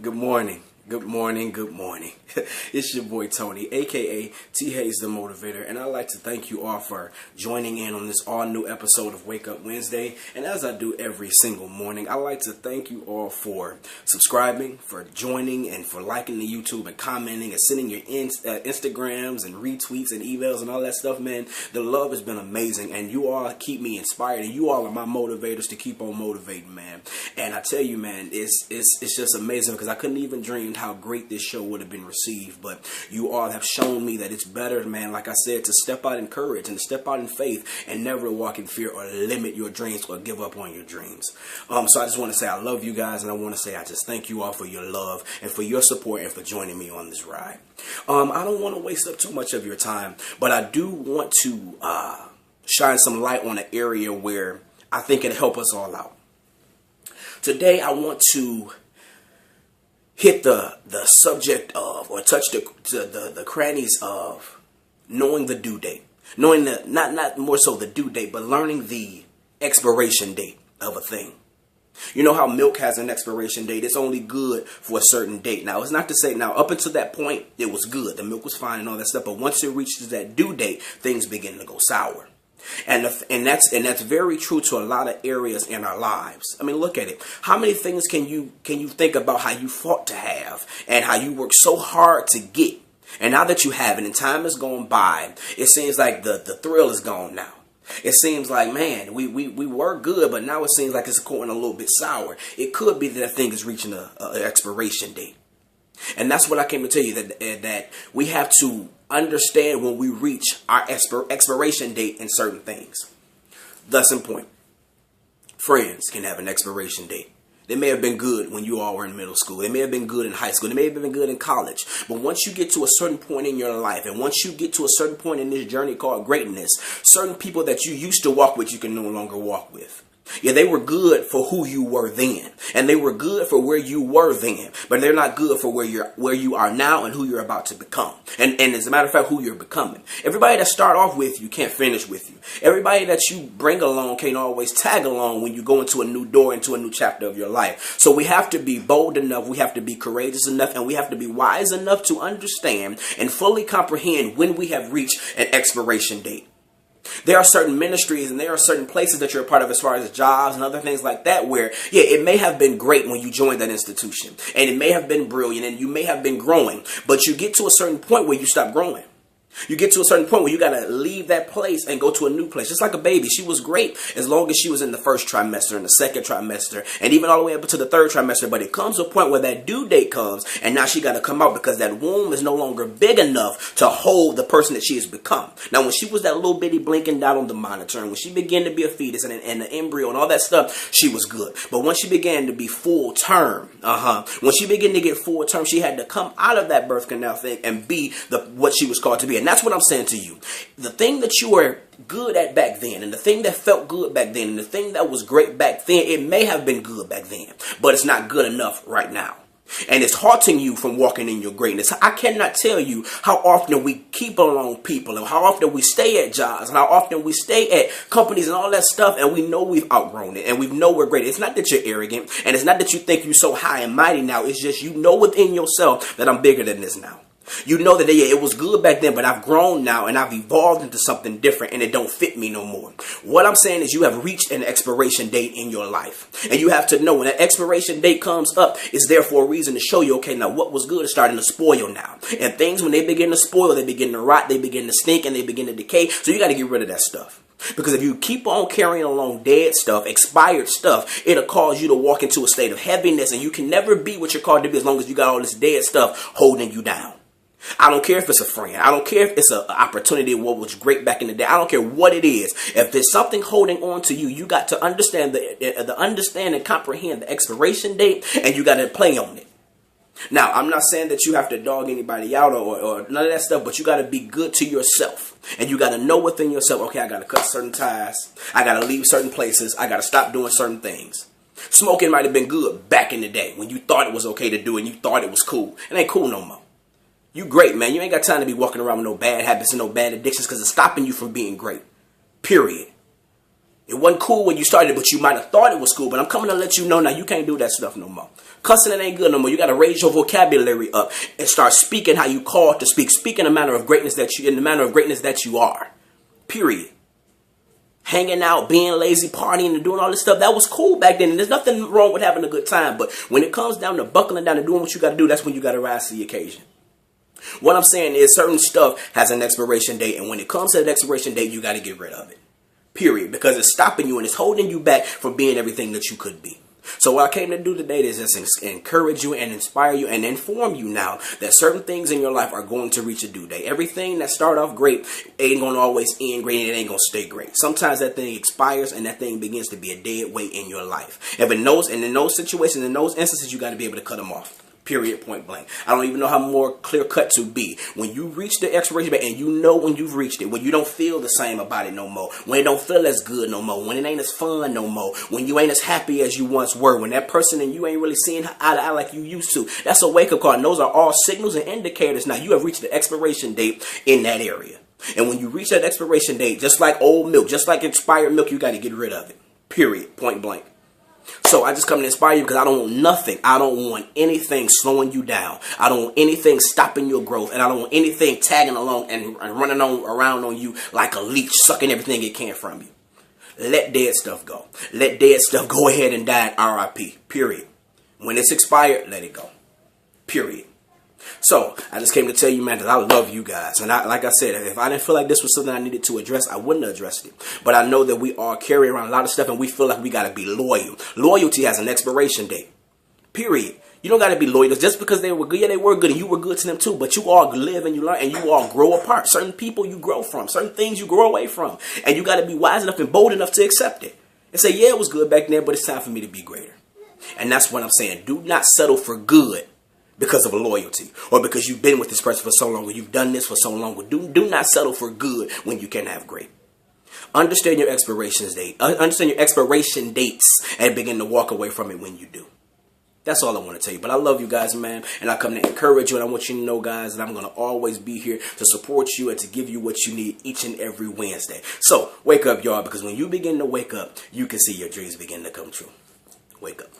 Good morning. Good morning. Good morning. It's your boy Tony, aka ThayesTheMotivator, and I'd like to thank you all for joining in on this all new episode of Wake Up Wednesday. And as I do every single morning, I'd like to thank you all for subscribing, for joining, and for liking the YouTube and commenting and sending your Instagrams and retweets and emails and all that stuff, man. The love has been amazing, and you all keep me inspired, and you all are my motivators to keep on motivating, man. And I tell you, man, it's just amazing because I couldn't even dream how great this show would have been received, but you all have shown me that it's better, man, like I said, to step out in courage and to step out in faith and never walk in fear or limit your dreams or give up on your dreams. So I just want to say I love you guys, and I want to say I just thank you all for your love and for your support and for joining me on this ride. I don't want to waste up too much of your time, but I do want to shine some light on an area where I think it'll help us all out. Today I want to hit the subject of, or touch the crannies of knowing the due date. Knowing the, not more so the due date, but learning the expiration date of a thing. You know how milk has an expiration date? It's only good for a certain date. Now, it's not to say, now, up until that point, it was good. The milk was fine and all that stuff. But once it reaches that due date, things begin to go sour. And that's very true to a lot of areas in our lives. I mean, look at it. How many things can you think about how you fought to have and how you worked so hard to get? And now that you have it and time has gone by, it seems like the thrill is gone now. It seems like, man, we were good, but now it seems like it's going a little bit sour. It could be that thing is reaching an expiration date. And that's what I came to tell you, that we have to understand when we reach our expiration date in certain things. Thus in point, friends can have an expiration date. They may have been good when you all were in middle school. They may have been good in high school. They may have been good in college. But once you get to a certain point in your life, and once you get to a certain point in this journey called greatness, certain people that you used to walk with, you can no longer walk with. Yeah, they were good for who you were then, and they were good for where you were then, but they're not good for where you are now and who you're about to become. And as a matter of fact, who you're becoming. Everybody that start off with you can't finish with you. Everybody that you bring along can't always tag along when you go into a new door, into a new chapter of your life. So we have to be bold enough, we have to be courageous enough, and we have to be wise enough to understand and fully comprehend when we have reached an expiration date. There are certain ministries and there are certain places that you're a part of as far as jobs and other things like that where, yeah, it may have been great when you joined that institution and it may have been brilliant and you may have been growing, but you get to a certain point where you stop growing. You get to a certain point where you got to leave that place and go to a new place. Just like a baby. She was great as long as she was in the first trimester and the second trimester and even all the way up to the third trimester. But it comes to a point where that due date comes and now she got to come out because that womb is no longer big enough to hold the person that she has become. Now, when she was that little bitty blinking dot on the monitor and when she began to be a fetus and an embryo and all that stuff, she was good. But when she began to be full term, when she began to get full term, she had to come out of that birth canal thing and be what she was called to be. And that's what I'm saying to you. The thing that you were good at back then and the thing that felt good back then and the thing that was great back then, it may have been good back then, but it's not good enough right now. And it's halting you from walking in your greatness. I cannot tell you how often we keep along people and how often we stay at jobs and how often we stay at companies and all that stuff and we know we've outgrown it and we know we're great. It's not that you're arrogant and it's not that you think you're so high and mighty now. It's just you know within yourself that I'm bigger than this now. You know that, yeah, it was good back then, but I've grown now and I've evolved into something different and it don't fit me no more. What I'm saying is you have reached an expiration date in your life. And you have to know when that expiration date comes up, it's there for a reason to show you, okay, now what was good is starting to spoil now. And things, when they begin to spoil, they begin to rot, they begin to stink, and they begin to decay. So you got to get rid of that stuff. Because if you keep on carrying along dead stuff, expired stuff, it'll cause you to walk into a state of heaviness. And you can never be what you're called to be as long as you got all this dead stuff holding you down. I don't care if it's a friend. I don't care if it's an opportunity of what was great back in the day. I don't care what it is. If there's something holding on to you, you got to understand understand and comprehend the expiration date, and you got to play on it. Now, I'm not saying that you have to dog anybody out or none of that stuff, but you got to be good to yourself. And you got to know within yourself, okay, I got to cut certain ties. I got to leave certain places. I got to stop doing certain things. Smoking might have been good back in the day when you thought it was okay to do and you thought it was cool. It ain't cool no more. You great, man. You ain't got time to be walking around with no bad habits and no bad addictions because it's stopping you from being great. Period. It wasn't cool when you started, but you might have thought it was cool. But I'm coming to let you know now you can't do that stuff no more. Cussing, it ain't good no more. You got to raise your vocabulary up and start speaking how you called to speak. Speak in the manner of greatness that you are. Period. Hanging out, being lazy, partying, and doing all this stuff, that was cool back then. And there's nothing wrong with having a good time. But when it comes down to buckling down and doing what you got to do, that's when you got to rise to the occasion. What I'm saying is certain stuff has an expiration date. And when it comes to that expiration date, you got to get rid of it. Period. Because it's stopping you and it's holding you back from being everything that you could be. So what I came to do today is just encourage you and inspire you and inform you now that certain things in your life are going to reach a due date. Everything that start off great ain't going to always end great, and it ain't going to stay great. Sometimes that thing expires and that thing begins to be a dead weight in your life. If it knows, and in those situations, in those instances, you got to be able to cut them off. Period, point blank. I don't even know how more clear cut to be. When you reach the expiration date and you know when you've reached it, when you don't feel the same about it no more, when it don't feel as good no more, when it ain't as fun no more, when you ain't as happy as you once were, when that person and you ain't really seeing eye to eye like you used to, that's a wake-up call. And those are all signals and indicators. Now you have reached the expiration date in that area. And when you reach that expiration date, just like old milk, just like expired milk, you got to get rid of it. Period, point blank. So I just come to inspire you because I don't want nothing. I don't want anything slowing you down. I don't want anything stopping your growth. And I don't want anything tagging along and running around on you like a leech, sucking everything it can from you. Let dead stuff go. Let dead stuff go ahead and die at RIP. Period. When it's expired, let it go. Period. So I just came to tell you, man, that I love you guys. And like I said, if I didn't feel like this was something I needed to address, I wouldn't have addressed it. But I know that we all carry around a lot of stuff and we feel like we got to be loyal. Loyalty has an expiration date. Period. You don't got to be loyal just because they were good. Yeah, they were good and you were good to them too. But you all live and you learn and you all grow apart. Certain people you grow from. Certain things you grow away from. And you got to be wise enough and bold enough to accept it. And say, yeah, it was good back then, but it's time for me to be greater. And that's what I'm saying. Do not settle for good because of a loyalty or because you've been with this person for so long or you've done this for so long. Do not settle for good when you can have great. Understand your expiration date. Understand your expiration dates and begin to walk away from it when you do. That's all I want to tell you. But I love you guys, man. And I come to encourage you. And I want you to know, guys, that I'm going to always be here to support you and to give you what you need each and every Wednesday. So wake up, y'all, because when you begin to wake up, you can see your dreams begin to come true. Wake up.